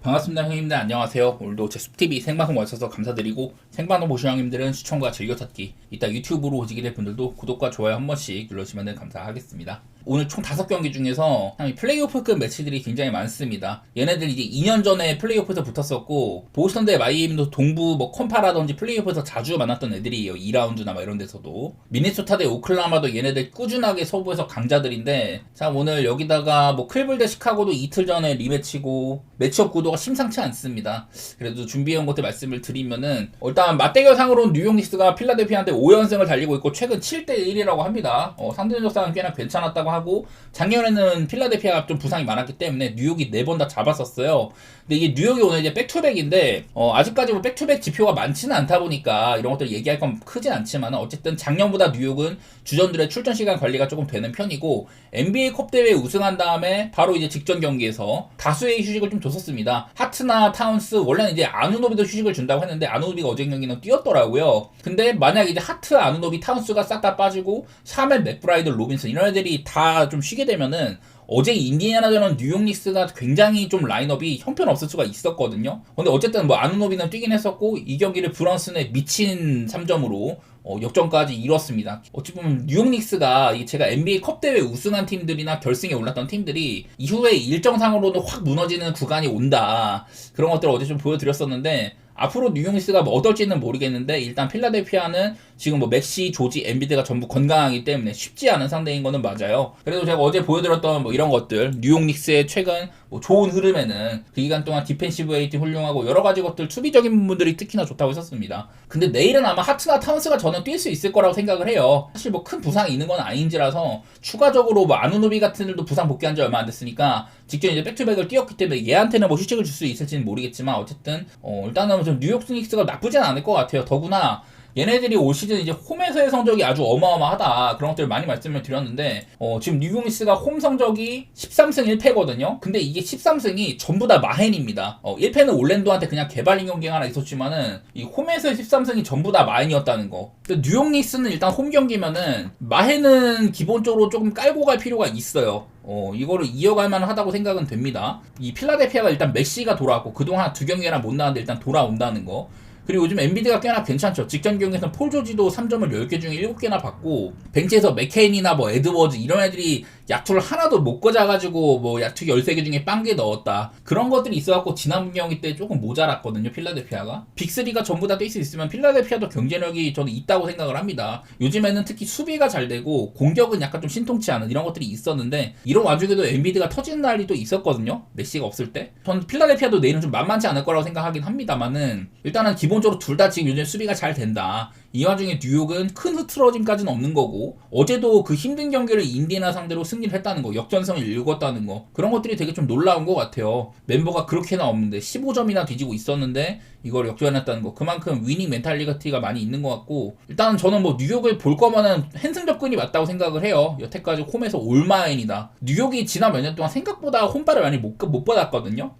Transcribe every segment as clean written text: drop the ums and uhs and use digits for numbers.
반갑습니다 형님들. 안녕하세요. 오늘도 제 숲TV 생방송 와주셔서 감사드리고, 생방송 보시는 형님들은 시청과 즐겨찾기, 이따 유튜브로 오시게 될 분들도 구독과 좋아요 한 번씩 눌러주시면 감사하겠습니다. 오늘 총 5경기 중에서 플레이오프급 매치들이 굉장히 많습니다. 얘네들 이제 2년 전에 플레이오프에서 붙었었고, 보스턴 대 마이애미도 동부 컴파라든지 플레이오프에서 자주 만났던 애들이에요. 2라운드나 이런 데서도. 미네소타 대 오클라호마도 얘네들 꾸준하게 서부에서 강자들인데, 자 오늘 여기다가 클리블 대 시카고도 이틀 전에 리매치고 매치업 구도가 심상치 않습니다. 그래도 준비해온 것들 말씀을 드리면은, 일단 맞대결상으로는 뉴욕 닉스가 필라델피아한테 5연승을 달리고 있고 최근 7대1이라고 합니다. 상대적 상은 꽤나 괜찮았다고 하고, 작년에는 필라델피아가 좀 부상이 많았기 때문에 뉴욕이 4번 다 잡았었어요. 근데 이게 뉴욕이 오늘 이제 백투백인데, 아직까지 백투백 지표가 많지는 않다 보니까 이런 것들 얘기할 건 크진 않지만, 어쨌든 작년보다 뉴욕은 주전들의 출전 시간 관리가 조금 되는 편이고, NBA 컵 대회 우승한 다음에 바로 이제 직전 경기에서 다수의 휴식을 좀 줬었습니다. 하트나 타운스, 원래는 이제 아누노비도 휴식을 준다고 했는데 아누노비가 어제 경기는 뛰었더라고요. 근데 만약 이제 하트, 아누노비, 타운스가 싹 다 빠지고 샤멜, 맥브라이드, 로빈슨 이런 애들이 다 좀 쉬게 되면은, 어제 인디애나전은 뉴욕 닉스가 굉장히 좀 라인업이 형편없을 수가 있었거든요. 근데 어쨌든 아누노비는 뛰긴 했었고, 이 경기를 브런슨의 미친 3점으로 역전까지 이뤘습니다. 어찌 보면 뉴욕 닉스가 제가 NBA 컵 대회 우승한 팀들이나 결승에 올랐던 팀들이 이후에 일정상으로는 확 무너지는 구간이 온다, 그런 것들을 어제 좀 보여드렸었는데, 앞으로 뉴욕 닉스가 어떨지는 모르겠는데, 일단 필라델피아는 지금 맥시, 조지, 엔비드가 전부 건강하기 때문에 쉽지 않은 상대인 거는 맞아요. 그래도 제가 어제 보여드렸던 이런 것들, 뉴욕 닉스의 최근 좋은 흐름에는 그 기간 동안 디펜시브 레이팅 훌륭하고 여러 가지 것들, 수비적인 부분들이 특히나 좋다고 했었습니다. 근데 내일은 아마 하트나 타운스가 저는 뛸 수 있을 거라고 생각을 해요. 사실 큰 부상이 있는 건 아닌지라서, 추가적으로 아누노비 같은 애들도 부상 복귀한 지 얼마 안 됐으니까 직전 이제 백투백을 뛰었기 때문에 얘한테는 휴식을 줄 수 있을지는 모르겠지만, 어쨌든 일단은 좀 뉴욕 닉스가 나쁘진 않을 것 같아요. 더구나 얘네들이 올 시즌 이제 홈에서의 성적이 아주 어마어마하다, 그런 것들을 많이 말씀을 드렸는데, 지금 뉴욕 닉스가 홈 성적이 13승 1패거든요. 근데 이게 13승이 전부 다 마헨입니다. 1패는 올랜도한테 그냥 개발린 경기가 하나 있었지만은, 이 홈에서의 13승이 전부 다 마헨이었다는 거. 근데 뉴욕 닉스는 일단 홈 경기면은 마헨은 기본적으로 조금 깔고 갈 필요가 있어요. 이거를 이어갈 만하다고 생각은 됩니다. 이 필라델피아가 일단 메시가 돌아왔고, 그동안 2경기나 못 나왔는데 일단 돌아온다는 거. 그리고 요즘 엔비드가 꽤나 괜찮죠. 직전 경기에서는 폴 조지도 3점을 10개 중에 7개나 받고, 벤치에서 맥케인이나 에드워즈 이런 애들이 약투를 하나도 못 꽂아가지고 약투 13개 중에 빵개 넣었다, 그런 것들이 있어갖고 지난 경기 때 조금 모자랐거든요, 필라델피아가. 빅3가 전부 다 뛸 수 있으면 필라델피아도 경쟁력이 저는 있다고 생각을 합니다. 요즘에는 특히 수비가 잘 되고 공격은 약간 좀 신통치 않은 이런 것들이 있었는데, 이런 와중에도 엔비드가 터지는 날이 또 있었거든요, 메시가 없을 때. 전 필라델피아도 내일은 좀 만만치 않을 거라고 생각하긴 합니다만은, 일단은 기본적으로 둘 다 지금 요즘 수비가 잘 된다. 이 와중에 뉴욕은 큰 흐트러짐까지는 없는 거고, 어제도 그 힘든 경기를 인디애나 상대로 승리를 했다는 거, 역전성을 읽었다는 거, 그런 것들이 되게 좀 놀라운 것 같아요. 멤버가 그렇게나 없는데 15점이나 뒤지고 있었는데 이걸 역전했다는 거, 그만큼 위닝 멘탈리티가 많이 있는 것 같고, 일단은 저는 뉴욕을 볼 거면은 한승 접근이 맞다고 생각을 해요. 여태까지 홈에서 올마인이다. 뉴욕이 지난 몇 년 동안 생각보다 홈발을 많이 못 받았거든요.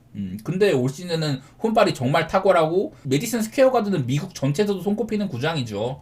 근데 올 시즌에는 홈발이 정말 탁월하고, 메디슨 스퀘어 가드는 미국 전체에서도 손꼽히는 구장이죠.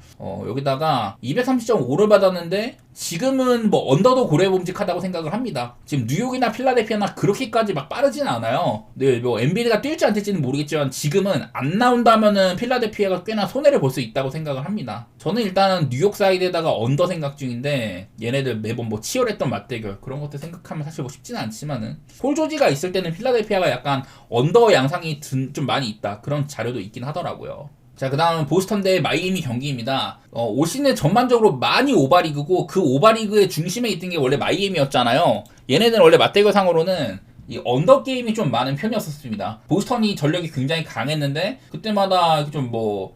여기다가 230.5를 받았는데, 지금은 언더도 고려봄직하다고 생각을 합니다. 지금 뉴욕이나 필라델피아나 그렇게까지 빠르진 않아요. 네, 엔비드가 뛸지 안 뛸지는 모르겠지만, 지금은 안 나온다면은 필라델피아가 꽤나 손해를 볼 수 있다고 생각을 합니다. 저는 일단은 뉴욕 사이드에다가 언더 생각 중인데, 얘네들 매번 치열했던 맞대결, 그런 것들 생각하면 사실 쉽지는 않지만은, 폴 조지가 있을 때는 필라델피아가 약간 언더 양상이 좀 많이 있다, 그런 자료도 있긴 하더라고요. 자, 그 다음은 보스턴 대 마이애미 경기입니다. 올 시즌 전반적으로 많이 오바리그고, 그 오바리그의 중심에 있던 게 원래 마이애미였잖아요. 얘네는 원래 맞대결상으로는 이 언더 게임이 좀 많은 편이었습니다. 보스턴이 전력이 굉장히 강했는데, 그때마다 좀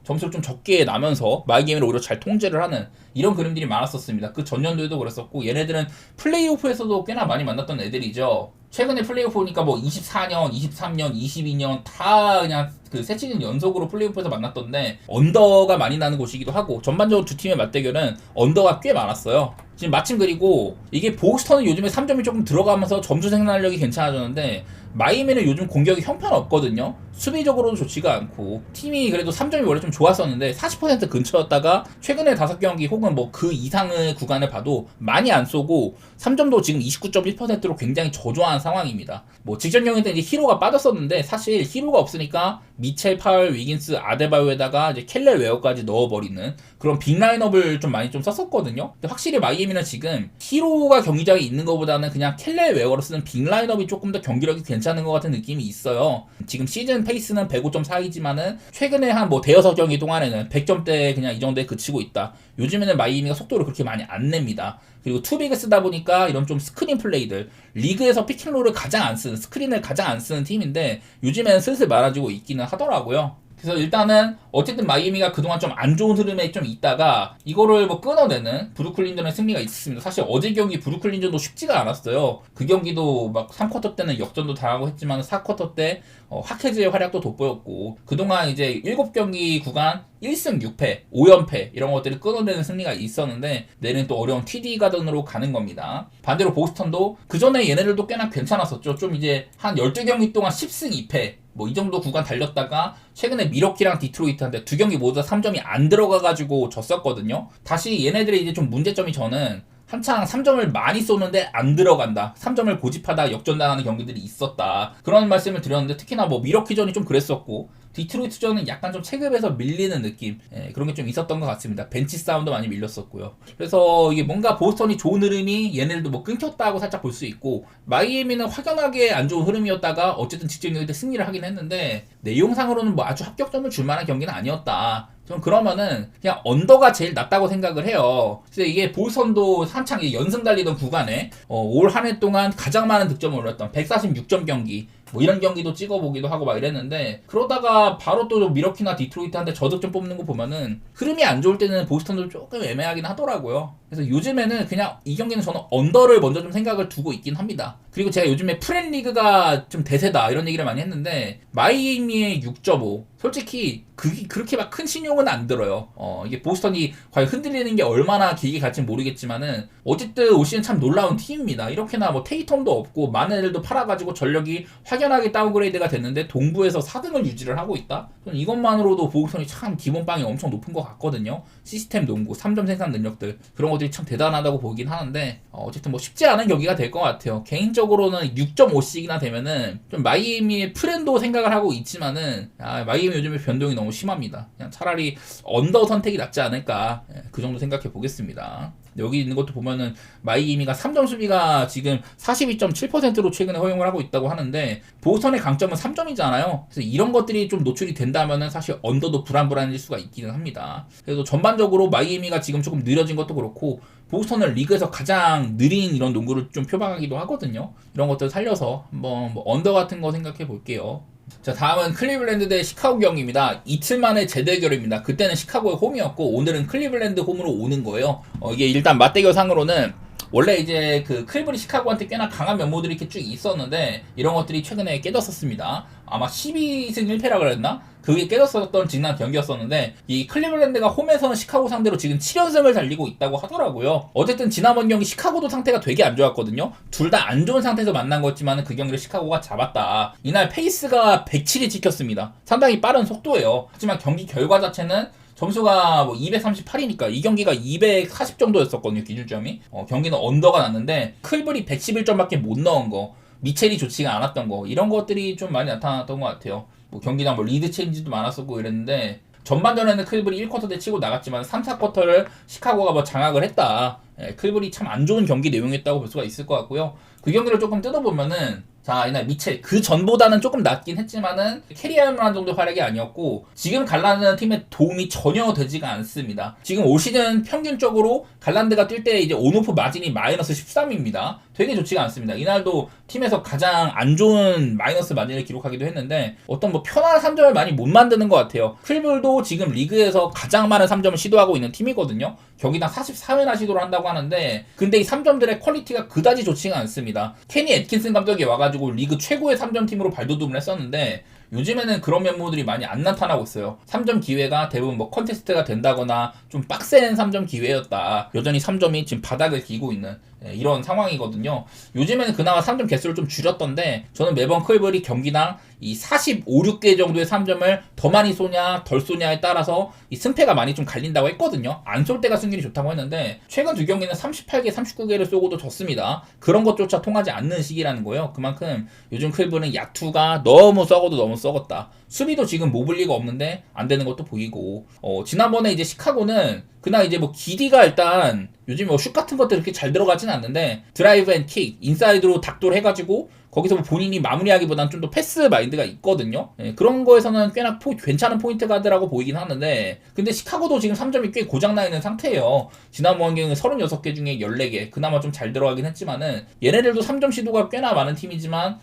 점수를 좀 적게 나면서 마이애미를 오히려 잘 통제를 하는 이런 그림들이 많았었습니다. 그 전년도에도 그랬었고, 얘네들은 플레이오프에서도 꽤나 많이 만났던 애들이죠. 최근에 플레이오프 보니까 24년, 23년, 22년 다 그냥 그 세 시즌 연속으로 플레이오프에서 만났던데, 언더가 많이 나는 곳이기도 하고, 전반적으로 두 팀의 맞대결은 언더가 꽤 많았어요. 지금 마침, 그리고 이게 보스턴은 요즘에 3점이 조금 들어가면서 점수 생산력이 괜찮아졌는데, 마이애미는 요즘 공격이 형편없거든요. 수비적으로도 좋지가 않고 팀이 그래도 3점이 원래 좀 좋았었는데 40% 근처였다가 최근에 5경기 혹은 뭐 그 이상의 구간을 봐도 많이 안 쏘고 3점도 지금 29.1%로 굉장히 저조한 상황입니다. 뭐 직전 경기 때 이제 히로가 빠졌었는데 사실 히로가 없으니까 미첼, 파월, 위긴스, 아데바요에다가 이제 켈레 웨어까지 넣어버리는 그런 빅 라인업을 좀 많이 좀 썼었거든요. 근데 확실히 마이애미는 지금 히로가 경기장에 있는 것보다는 그냥 켈레 웨어로 쓰는 빅 라인업이 조금 더 경기력이 괜찮은 것 같은 느낌이 있어요. 지금 시즌 페이스는 105.4이지만은 최근에 한 뭐 대여섯 경기 동안에는 100점대 그냥 이 정도에 그치고 있다. 요즘에는 마이애미가 속도를 그렇게 많이 안 냅니다. 그리고 투빅을 쓰다 보니까 이런 좀 스크린 플레이들, 리그에서 피킹롤을 가장 안 쓰는, 스크린을 가장 안 쓰는 팀인데 요즘에는 슬슬 많아지고 있기는 하더라고요. 그래서 일단은 어쨌든 마이애미가 그동안 좀 안 좋은 흐름에 좀 있다가 이거를 뭐 끊어내는 브루클린전의 승리가 있었습니다. 사실 어제 경기 브루클린전도 쉽지가 않았어요. 그 경기도 막 3쿼터 때는 역전도 당하고 했지만 4쿼터 때 하케즈의 활약도 돋보였고 그동안 이제 7경기 구간 1승 6패, 5연패 이런 것들을 끊어내는 승리가 있었는데 내일은 또 어려운 TD 가든으로 가는 겁니다. 반대로 보스턴도 그 전에 얘네들도 꽤나 괜찮았었죠. 좀 이제 한 12경기 동안 10승 2패 뭐 이 정도 구간 달렸다가 최근에 미러키랑 디트로이트한테 두 경기 모두 다 3점이 안 들어가가지고 졌었거든요. 다시 얘네들의 이제 좀 문제점이 저는 한창 3점을 많이 쏘는데 안 들어간다. 3점을 고집하다 역전당하는 경기들이 있었다. 그런 말씀을 드렸는데 특히나 뭐 미러키전이 좀 그랬었고 디트로이트전은 약간 좀 체급에서 밀리는 느낌 그런 게 좀 있었던 것 같습니다. 벤치 싸움도 많이 밀렸었고요. 그래서 이게 뭔가 보스턴이 좋은 흐름이 얘네들도 뭐 끊겼다고 살짝 볼 수 있고 마이애미는 확연하게 안 좋은 흐름이었다가 어쨌든 직전 경기 때 승리를 하긴 했는데 내용상으로는 뭐 아주 합격점을 줄 만한 경기는 아니었다. 전 그러면은 그냥 언더가 제일 낫다고 생각을 해요. 그래서 이게 보스턴도 한창 연승 달리던 구간에 올 한 해 동안 가장 많은 득점을 올렸던 146점 경기 뭐 이런 경기도 찍어보기도 하고 막 이랬는데 그러다가 바로 또 미러키나 디트로이트한테 저득점 뽑는 거 보면은 흐름이 안 좋을 때는 보스턴도 조금 애매하긴 하더라고요. 그래서 요즘에는 그냥 이 경기는 저는 언더를 먼저 좀 생각을 두고 있긴 합니다. 그리고 제가 요즘에 프렌리그가 좀 대세다 이런 얘기를 많이 했는데 마이애미의 6.5 솔직히 그렇게 막 큰 신용은 안 들어요. 이게 보스턴이 과연 흔들리는 게 얼마나 길게 갈지는 모르겠지만은 어쨌든 올 시즌 참 놀라운 팀입니다. 이렇게나 뭐 테이텀도 없고 많은 애들도 팔아가지고 전력이 확연하게 다운그레이드가 됐는데 동부에서 4등을 유지를 하고 있다? 이것만으로도 보스턴이 참 기본빵이 엄청 높은 것 같거든요. 시스템 농구, 3점 생산 능력들 그런 것들이 참 대단하다고 보긴 하는데 어쨌든 뭐 쉽지 않은 경기가 될 것 같아요. 개인적으로는 6.5씩이나 되면은 좀 마이애미의 프렌도 생각을 하고 있지만은 마이애미 요즘에 변동이 너무 심합니다. 그냥 차라리 언더 선택이 낫지 않을까 그 정도 생각해 보겠습니다. 여기 있는 것도 보면은 마이애미가 3점 수비가 지금 42.7%로 최근에 허용을 하고 있다고 하는데 보스턴의 강점은 3점이잖아요. 그래서 이런 것들이 좀 노출이 된다면은 사실 언더도 불안불안해질 수가 있기는 합니다. 그래서 전반적으로 마이애미가 지금 조금 느려진 것도 그렇고 보스턴은 리그에서 가장 느린 이런 농구를 좀 표방하기도 하거든요. 이런 것들 살려서 한번 뭐 언더 같은 거 생각해 볼게요. 자, 다음은 클리블랜드 대 시카고 경기입니다. 이틀 만에 재대결입니다. 그때는 시카고의 홈이었고 오늘은 클리블랜드 홈으로 오는 거예요. 이게 일단 맞대결 상으로는 원래 이제 그 클리블이 시카고한테 꽤나 강한 면모들이 이렇게 쭉 있었는데 이런 것들이 최근에 깨졌었습니다. 아마 12승 1패라 그랬나? 그게 깨졌었던 지난 경기였었는데 이 클리블랜드가 홈에서는 시카고 상대로 지금 7연승을 달리고 있다고 하더라고요. 어쨌든 지난번 경기 시카고도 상태가 되게 안 좋았거든요. 둘 다 안 좋은 상태에서 만난 거지만 그 경기를 시카고가 잡았다. 이날 페이스가 107이 찍혔습니다. 상당히 빠른 속도예요. 하지만 경기 결과 자체는 점수가 뭐 238이니까 이 경기가 240 정도였었거든요. 기준점이. 경기는 언더가 났는데 클블이 111점밖에 못 넣은 거, 미첼이 좋지가 않았던 거 이런 것들이 좀 많이 나타났던 것 같아요. 뭐 경기당 뭐 리드 체인지도 많았었고 이랬는데 전반전에는 클블이 1쿼터 때 치고 나갔지만 3, 4쿼터를 시카고가 뭐 장악을 했다. 클블이 참 안 좋은 경기 내용이었다고 볼 수가 있을 것 같고요. 그 경기를 조금 뜯어보면은 자, 이날 미첼 그 전보다는 조금 낫긴 했지만은 캐리할 만한 정도 활약이 아니었고 지금 갈라는 팀에 도움이 전혀 되지가 않습니다. 지금 올 시즌 평균적으로 갈란드가 뛸 때 이제 온오프 마진이 마이너스 13입니다. 되게 좋지가 않습니다. 이날도 팀에서 가장 안 좋은 마이너스 마진을 기록하기도 했는데 어떤 뭐 편한 3점을 많이 못 만드는 것 같아요. 클블도 지금 리그에서 가장 많은 3점을 시도하고 있는 팀이거든요. 경기당 44회나 시도를 한다고 하는데 근데 이 3점들의 퀄리티가 그다지 좋지가 않습니다. 케니 애킨슨 감독이 와가지고 리그 최고의 3점 팀으로 발돋움을 했었는데 요즘에는 그런 면모들이 많이 안 나타나고 있어요. 3점 기회가 대부분 뭐 컨테스트가 된다거나 좀 빡센 3점 기회였다. 여전히 3점이 지금 바닥을 기고 있는 이런 상황이거든요. 요즘에는 그나마 3점 개수를 좀 줄였던데 저는 매번 클버리 경기당 이 45, 6개 정도의 3점을 더 많이 쏘냐 덜 쏘냐에 따라서 이 승패가 많이 좀 갈린다고 했거든요. 안 쏠 때가 승률이 좋다고 했는데 최근 두 경기는 38개, 39개를 쏘고도 졌습니다. 그런 것조차 통하지 않는 시기라는 거예요. 그만큼 요즘 클버는 야투가 너무 썩어도 너무 썩었다. 수비도 지금 못 볼 리가 없는데 안 되는 것도 보이고 지난번에 이제 시카고는 그날 이제 뭐 기디가 일단 요즘 뭐 슛 같은 것들 이렇게 잘 들어가진 않는데 드라이브 앤 킥 인사이드로 닥돌 해가지고 거기서 뭐 본인이 마무리하기보다는 좀 더 패스 마인드가 있거든요. 그런 거에서는 꽤나 괜찮은 포인트 가드라고 보이긴 하는데 근데 시카고도 지금 3점이 꽤 고장나 있는 상태예요. 지난번 경기는 36개 중에 14개 그나마 좀 잘 들어가긴 했지만은 얘네들도 3점 시도가 꽤나 많은 팀이지만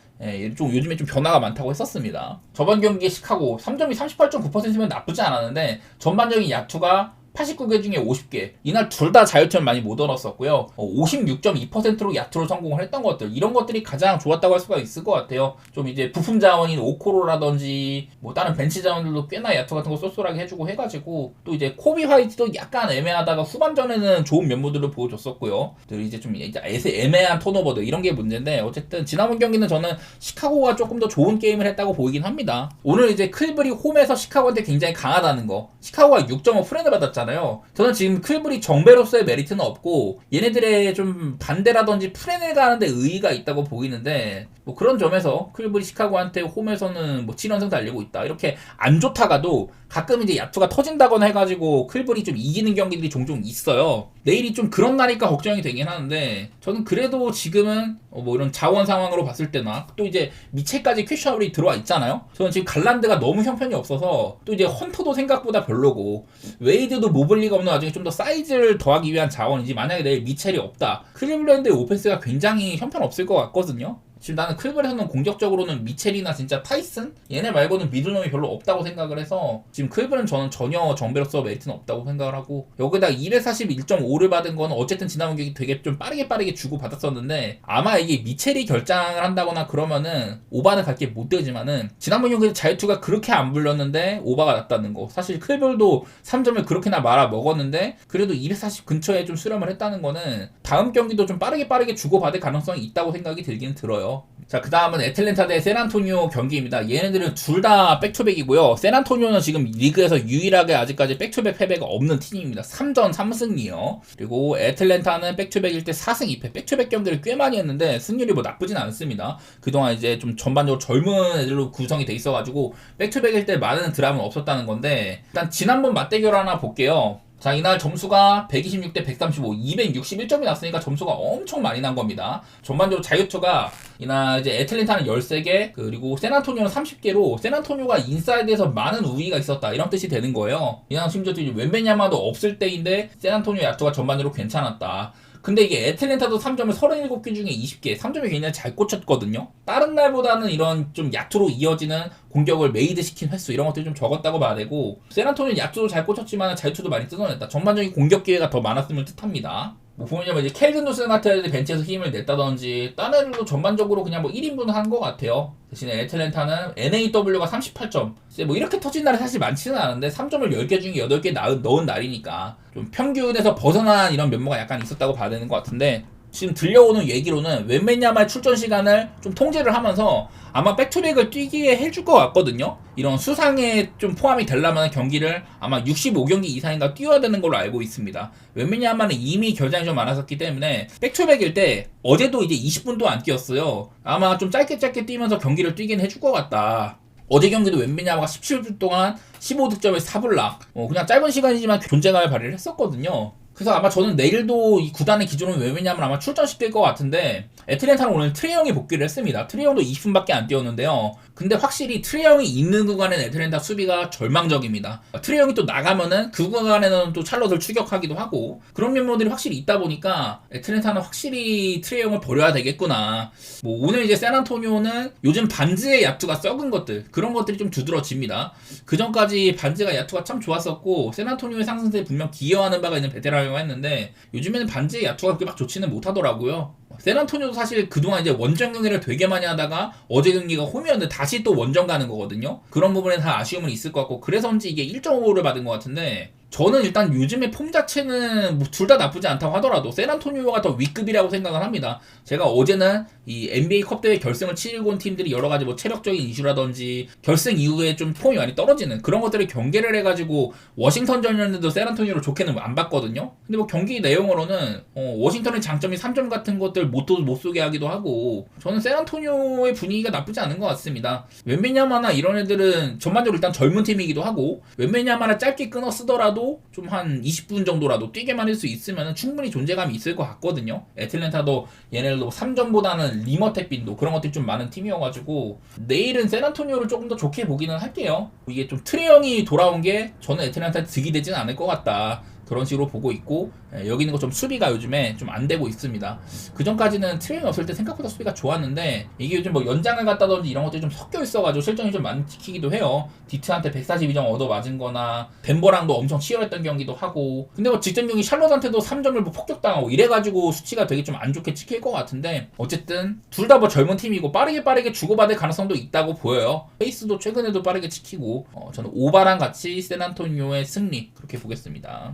좀 요즘에 좀 변화가 많다고 했었습니다. 저번 경기에 시카고 3점이 38.9%면 나쁘지 않았는데 전반적인 야투가 89개 중에 50개. 이날 둘 다 자유투는 많이 못 얻었었고요. 56.2%로 야투를 성공을 했던 것들. 이런 것들이 가장 좋았다고 할 수가 있을 것 같아요. 좀 이제 부품 자원인 오코로라든지 뭐 다른 벤치 자원들도 꽤나 야투 같은 거 쏠쏠하게 해주고 해가지고 또 이제 코비 화이트도 약간 애매하다가 후반전에는 좋은 면모들을 보여줬었고요. 또 이제 좀 이제 애매한 턴오버들 이런 게 문제인데 어쨌든 지난번 경기는 저는 시카고가 조금 더 좋은 게임을 했다고 보이긴 합니다. 오늘 이제 클블이 홈에서 시카고한테 굉장히 강하다는 거. 시카고가 6.5 프레드 받았잖아요. 저는 지금 클블이 정배로서의 메리트는 없고 얘네들의 좀 반대라든지 프렌을 가는데 의의가 있다고 보이는데 뭐 그런 점에서 클블이 시카고한테 홈에서는 뭐 7연승 달리고 있다. 이렇게 안 좋다가도 가끔 이제 야투가 터진다거나 해가지고 클블이 좀 이기는 경기들이 종종 있어요. 내일이 좀 그런 날이니까 걱정이 되긴 하는데 저는 그래도 지금은 뭐 이런 자원 상황으로 봤을 때나 또 이제 미첼까지 퀘셔널이 들어와 있잖아요. 저는 지금 갈란드가 너무 형편이 없어서 또 이제 헌터도 생각보다 별로고 웨이드도 못 볼 리가 없는 와중에 좀 더 사이즈를 더하기 위한 자원이지 만약에 내일 미첼이 없다. 클리블랜드의 오펜스가 굉장히 형편없을 것 같거든요. 지금 나는 클블에서는 공격적으로는 미첼이나 진짜 타이슨? 얘네 말고는 믿을 놈이 별로 없다고 생각을 해서 지금 클블은 저는 전혀 정배로서 메리트는 없다고 생각을 하고 여기다 241.5를 받은 거는 어쨌든 지난번 경기 되게 좀 빠르게 주고 받았었는데 아마 이게 미첼이 결장을 한다거나 그러면은 오바는 갈 게 못 되지만은 지난번 경기 자유투가 그렇게 안 불렸는데 오바가 났다는 거 사실 클블도 3점을 그렇게나 말아 먹었는데 그래도 240 근처에 좀 수렴을 했다는 거는 다음 경기도 좀 빠르게 주고 받을 가능성이 있다고 생각이 들기는 들어요. 자, 그 다음은 애틀랜타 대 샌안토니오 경기입니다. 얘네들은 둘 다 백투백이고요. 샌안토니오는 지금 리그에서 유일하게 아직까지 백투백 패배가 없는 팀입니다. 3전 3승이요. 그리고 애틀랜타는 백투백일 때 4승 2패. 백투백 경기를 꽤 많이 했는데 승률이 뭐 나쁘진 않습니다. 그동안 이제 좀 전반적으로 젊은 애들로 구성이 돼 있어가지고 백투백일 때 많은 드라마는 없었다는 건데 일단 지난번 맞대결 하나 볼게요. 자, 이날 점수가 126대 135, 261점이 났으니까 점수가 엄청 많이 난 겁니다. 전반적으로 자유투가 이날 이제 애틀랜타는 13개, 그리고 샌안토니오는 30개로 샌안토니오가 인사이드에서 많은 우위가 있었다. 이런 뜻이 되는 거예요. 이날 심지어 웬베냐마도 없을 때인데 샌안토니오 야투가 전반적으로 괜찮았다. 근데 이게 애틀랜타도 3점을 37개 중에 20개, 3점이 굉장히 잘 꽂혔거든요. 다른 날보다는 이런 좀 야투로 이어지는 공격을 메이드 시킨 횟수 이런 것들이 좀 적었다고 봐야 되고 샌안토니오는 야투도 잘 꽂혔지만 자유투도 많이 뜯어냈다. 전반적인 공격 기회가 더 많았음을 뜻합니다. 뭐 보면 이제 켈든 누슨 같은 애들 벤치에서 힘을 냈다든지 다른 애들도 전반적으로 그냥 뭐 1인분 한 것 같아요. 대신에 애틀랜타는 NAW가 38점 뭐 이렇게 터진 날이 사실 많지는 않은데 3점을 10개 중에 8개 넣은 날이니까 좀 평균에서 벗어난 이런 면모가 약간 있었다고 봐야 되는 것 같은데 지금 들려오는 얘기로는 웬맨야마의 출전 시간을 좀 통제를 하면서 아마 백투백을 뛰게 해줄 것 같거든요. 이런 수상에 좀 포함이 되려면 경기를 아마 65경기 이상인가 뛰어야 되는 걸로 알고 있습니다. 웬맨야마는 이미 결장이 좀 많았었기 때문에 백투백일 때 어제도 이제 20분도 안 뛰었어요. 아마 좀 짧게 뛰면서 경기를 뛰긴 해줄 것 같다. 어제 경기도 웬베냐마가 17분 동안 15득점에 4블락 그냥 짧은 시간이지만 존재감을 발휘를 했었거든요. 그래서 아마 저는 내일도 이 구단의 기준은 웬베냐마는 아마 출전시킬 것 같은데 애틀랜타는 오늘 트레이 형이 복귀를 했습니다. 트레이 형도 20분밖에 안 뛰었는데요. 근데 확실히 트레이 형이 있는 구간엔 애틀랜타 수비가 절망적입니다. 트레이 형이 또 나가면은 그 구간에는 또 찰럿을 추격하기도 하고 그런 면모들이 확실히 있다 보니까 애틀랜타는 확실히 트레이 형을 버려야 되겠구나. 뭐 오늘 이제 샌안토니오는 요즘 반지의 야투가 썩은 것들 그런 것들이 좀 두드러집니다. 그 전까지 반지가 야투가 참 좋았었고 샌안토니오의 상승세에 분명 기여하는 바가 있는 베테랑이라고 했는데 요즘에는 반지의 야투가 그렇게 막 좋지는 못하더라고요. 샌안토니오도 사실 그동안 이제 원정 경기를 되게 많이 하다가 어제 경기가 홈이었는데 다시 또 원정 가는 거거든요. 그런 부분에 다 아쉬움은 있을 것 같고 그래서인지 이게 1.5를 받은 것 같은데 저는 일단 요즘의 폼 자체는 뭐 둘 다 나쁘지 않다고 하더라도 샌안토니오가 더 윗급이라고 생각을 합니다. 제가 어제는 이 NBA 컵 대회 결승을 치르고 온 팀들이 여러 가지 뭐 체력적인 이슈라든지 결승 이후에 좀 폼이 많이 떨어지는 그런 것들을 경계를 해가지고 워싱턴전이었는데도 샌안토니오를 좋게는 안 봤거든요. 근데 뭐 경기 내용으로는 워싱턴의 장점이 3점 같은 것들 못 쏘게 하기도 하고 저는 샌안토니오의 분위기가 나쁘지 않은 것 같습니다. 웬베냐마나 이런 애들은 전반적으로 일단 젊은 팀이기도 하고 웬베냐마나 짧게 끊어 쓰더라도 좀 한 20분 정도라도 뛰게만 할 수 있으면 충분히 존재감이 있을 것 같거든요. 애틀랜타도 얘네들도 3점보다는 리머텍 빈도 그런 것들이 좀 많은 팀이어가지고 내일은 샌안토니오를 조금 더 좋게 보기는 할게요. 이게 좀 트레이 형이 돌아온 게 저는 애틀랜타한테 득이 되지는 않을 것 같다. 그런 식으로 보고 있고 여기 있는 거 좀 수비가 요즘에 좀 안 되고 있습니다. 그 전까지는 트레이닝 없을 때 생각보다 수비가 좋았는데 이게 요즘 뭐 연장을 갔다든지 이런 것들이 좀 섞여 있어가지고 실점이 좀 많이 찍히기도 해요. 디트한테 142점 얻어 맞은 거나 덴버랑도 엄청 치열했던 경기도 하고 근데 뭐 직전 경기 샬롯한테도 3점을 뭐 폭격당하고 이래가지고 수치가 되게 좀 안 좋게 찍힐 것 같은데 어쨌든 둘 다 뭐 젊은 팀이고 빠르게 주고받을 가능성도 있다고 보여요. 페이스도 최근에도 빠르게 찍히고 저는 오바랑 같이 샌안토니오의 승리 그렇게 보겠습니다.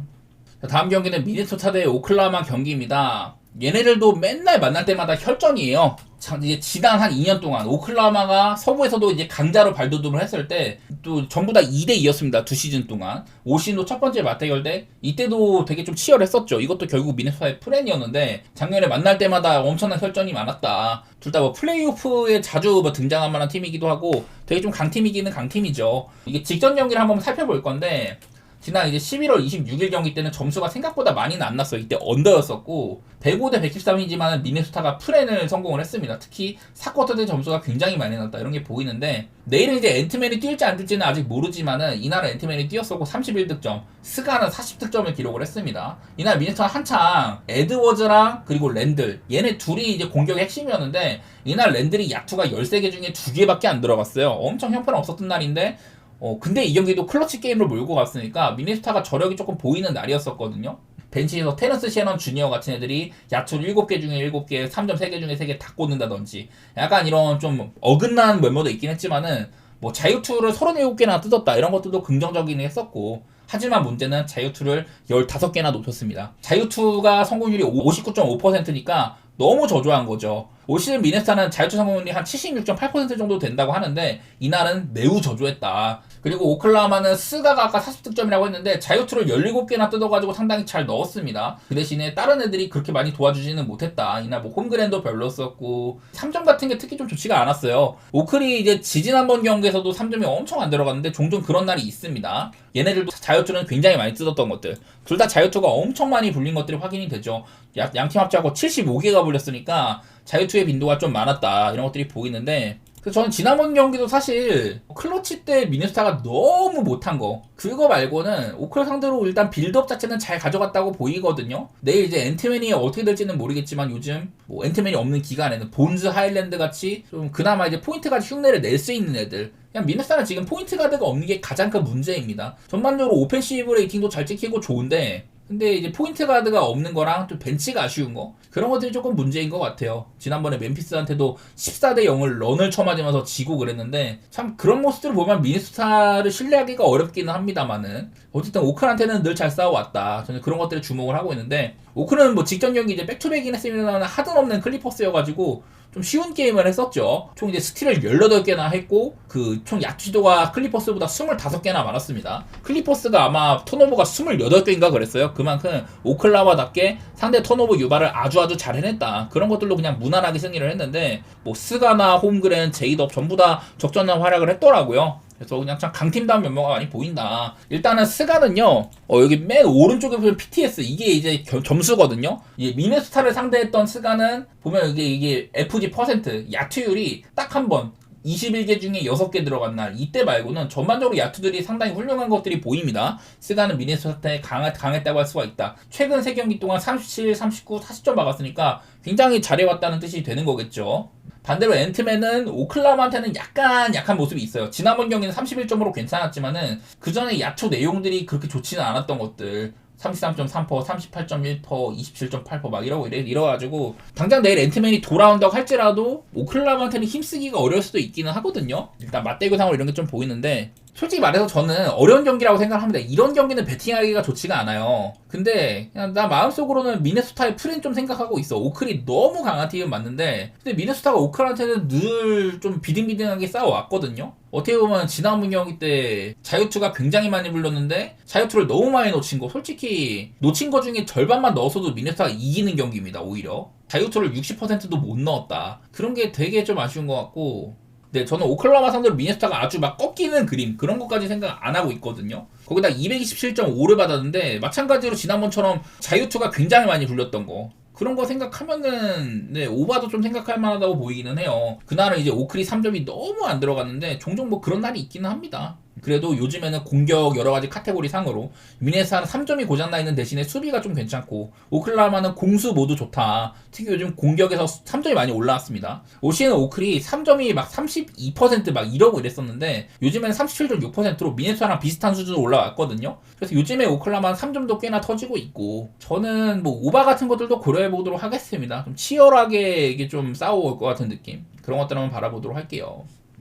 다음 경기는 미네소타 대 오클라호마 경기입니다. 얘네들도 맨날 만날 때마다 혈전이에요. 이제 지난 한 2년 동안 오클라호마가 서부에서도 이제 강자로 발돋움을 했을 때 또 전부 다 2대2였습니다. 두 시즌 동안. 올 시즌도 첫 번째 맞대결 때 이때도 되게 좀 치열했었죠. 이것도 결국 미네소타의 플랜이었는데 작년에 만날 때마다 엄청난 혈전이 많았다. 둘 다 뭐 플레이오프에 자주 뭐 등장할 만한 팀이기도 하고 되게 좀 강팀이기는 강팀이죠. 이게 직전 경기를 한번 살펴볼 건데 지난 이제 11월 26일 경기 때는 점수가 생각보다 많이는 안 났어요. 이때 언더였었고 105대 113이지만 미네소타가 플랜을 성공을 했습니다. 특히 4쿼터 때 점수가 굉장히 많이 났다 이런 게 보이는데 내일은 이제 앤트맨이 뛸지 안 뛸지는 아직 모르지만은 이날은 앤트맨이 뛰었었고 31득점 스가는 40득점을 기록을 했습니다. 이날 미네소타 한창 에드워즈랑 그리고 랜들 얘네 둘이 이제 공격의 핵심이었는데 이날 랜들이 야투가 13개 중에 2개밖에 안 들어갔어요. 엄청 형편 없었던 날인데 근데 이 경기도 클러치 게임으로 몰고 갔으니까 미네소타가 저력이 조금 보이는 날이었었거든요. 벤치에서 테너스 셰넌 주니어 같은 애들이 야투를 7개 중에 7개, 3점 3개 중에 3개 다 꽂는다든지 약간 이런 좀 어긋난 면모도 있긴 했지만은 뭐 자유투를 37개나 뜯었다 이런 것들도 긍정적이긴 했었고 하지만 문제는 자유투를 15개나 놓쳤습니다. 자유투가 성공률이 59.5%니까 너무 저조한 거죠. 올 시즌 미네소타는 자유투 성공률이 한 76.8% 정도 된다고 하는데 이날은 매우 저조했다. 그리고 오클라호마는 스가가 아까 40득점이라고 했는데 자유투를 17개나 뜯어가지고 상당히 잘 넣었습니다. 그 대신에 다른 애들이 그렇게 많이 도와주지는 못했다. 이날 뭐 홈그랜도 별로였었고 3점 같은 게 특히 좀 좋지가 않았어요. 오클이 이제 지지난번 경기에서도 3점이 엄청 안 들어갔는데 종종 그런 날이 있습니다. 얘네들도 자유투는 굉장히 많이 뜯었던 것들 둘 다 자유투가 엄청 많이 불린 것들이 확인이 되죠. 양팀 합치하고 75개가 불렸으니까 자유투의 빈도가 좀 많았다 이런 것들이 보이는데 그래서 저는 지난번 경기도 사실 클러치 때 미네소타가 너무 못한 거 그거 말고는 오클 상대로 일단 빌드업 자체는 잘 가져갔다고 보이거든요. 내일 이제 앤트맨이 어떻게 될지는 모르겠지만 요즘 뭐 앤트맨이 없는 기간에는 본즈 하일랜드 같이 좀 그나마 이제 포인트 가드 흉내를 낼 수 있는 애들 그냥 미네소타는 지금 포인트 가드가 없는 게 가장 큰 문제입니다. 전반적으로 오펜시브 레이팅도 잘 찍히고 좋은데 근데 이제 포인트 가드가 없는 거랑 또 벤치가 아쉬운 거 그런 것들이 조금 문제인 것 같아요. 지난번에 멤피스한테도 14대 0을 런을 쳐맞으면서 지고 그랬는데 참 그런 모습들을 보면 미네소타를 신뢰하기가 어렵기는 합니다만은 어쨌든 오클한테는 늘 잘 싸워왔다. 저는 그런 것들에 주목을 하고 있는데 오클은 뭐 직전 경기 이제 백투백이긴 했으면 하든 없는 클리퍼스여가지고 좀 쉬운 게임을 했었죠. 총 이제 스틸을 18개나 했고 그 총 야투도가 클리퍼스보다 25개나 많았습니다. 클리퍼스가 아마 턴오버가 28개인가 그랬어요. 그만큼 오클라호마답게 상대 턴오버 유발을 아주 잘 해냈다. 그런 것들로 그냥 무난하게 승리를 했는데 뭐 스가나 홈그랜, 제이덥 전부 다 적절한 활약을 했더라고요. 그래서 그냥 참 강팀다운 면모가 많이 보인다. 일단은 스가는요, 여기 맨 오른쪽에 보면 PTS, 이게 이제 점수거든요. 이게 미네소타를 상대했던 스가는, 보면 이게 FG 퍼센트, 야투율이 딱 한 번, 21개 중에 6개 들어간 날, 이때 말고는 전반적으로 야투들이 상당히 훌륭한 것들이 보입니다. 스가는 미네소타에 강했다고 할 수가 있다. 최근 3경기 동안 37, 39, 40점 막았으니까 굉장히 잘해왔다는 뜻이 되는 거겠죠. 반대로 앤트맨은 오클라호마한테는 약간 약한 모습이 있어요. 지난번 경기는 31점으로 괜찮았지만은 그 전에 야투 내용들이 그렇게 좋지는 않았던 것들 33.3%, 38.1%, 27.8%막 이러가지고 당장 내일 앤트맨이 돌아온다고 할지라도 오클라호마한테는 힘쓰기가 어려울 수도 있기는 하거든요. 일단 맞대결 상으로 이런 게 좀 보이는데 솔직히 말해서 저는 어려운 경기라고 생각합니다. 이런 경기는 배팅하기가 좋지가 않아요. 근데 그냥 나 마음속으로는 미네소타의 프렌 좀 생각하고 있어. 오클이 너무 강한 팀은 맞는데 근데 미네소타가 오클한테는 늘 좀 비등비등하게 싸워왔거든요. 어떻게 보면 지난번 경기 때 자유투가 굉장히 많이 불렸는데 자유투를 너무 많이 놓친 거 솔직히 놓친 거 중에 절반만 넣어서도 미네소타가 이기는 경기입니다. 오히려 자유투를 60%도 못 넣었다. 그런 게 되게 좀 아쉬운 것 같고 네, 저는 오클라호마 상대로 미네소타가 아주 막 꺾이는 그림 그런 것까지 생각 안 하고 있거든요. 거기다 227.5를 받았는데 마찬가지로 지난번처럼 자유투가 굉장히 많이 불렸던 거 그런 거 생각하면은 네, 오바도 좀 생각할 만하다고 보이기는 해요. 그날은 이제 오클이 3점이 너무 안 들어갔는데 종종 뭐 그런 날이 있기는 합니다. 그래도 요즘에는 공격 여러가지 카테고리 상으로 미네소타는 3점이 고장나 있는 대신에 수비가 좀 괜찮고 오클라호마는 공수 모두 좋다. 특히 요즘 공격에서 3점이 많이 올라왔습니다. 올 시즌 오클이 3점이 막 32%막 이러고 이랬었는데 요즘에는 37.6%로 미네소타랑 비슷한 수준으로 올라왔거든요. 그래서 요즘에 오클라호마는 3점도 꽤나 터지고 있고 저는 뭐 오바 같은 것들도 고려해 보도록 하겠습니다. 좀 치열하게 이게 좀 싸워올 것 같은 느낌 그런 것들 한번 바라보도록 할게요.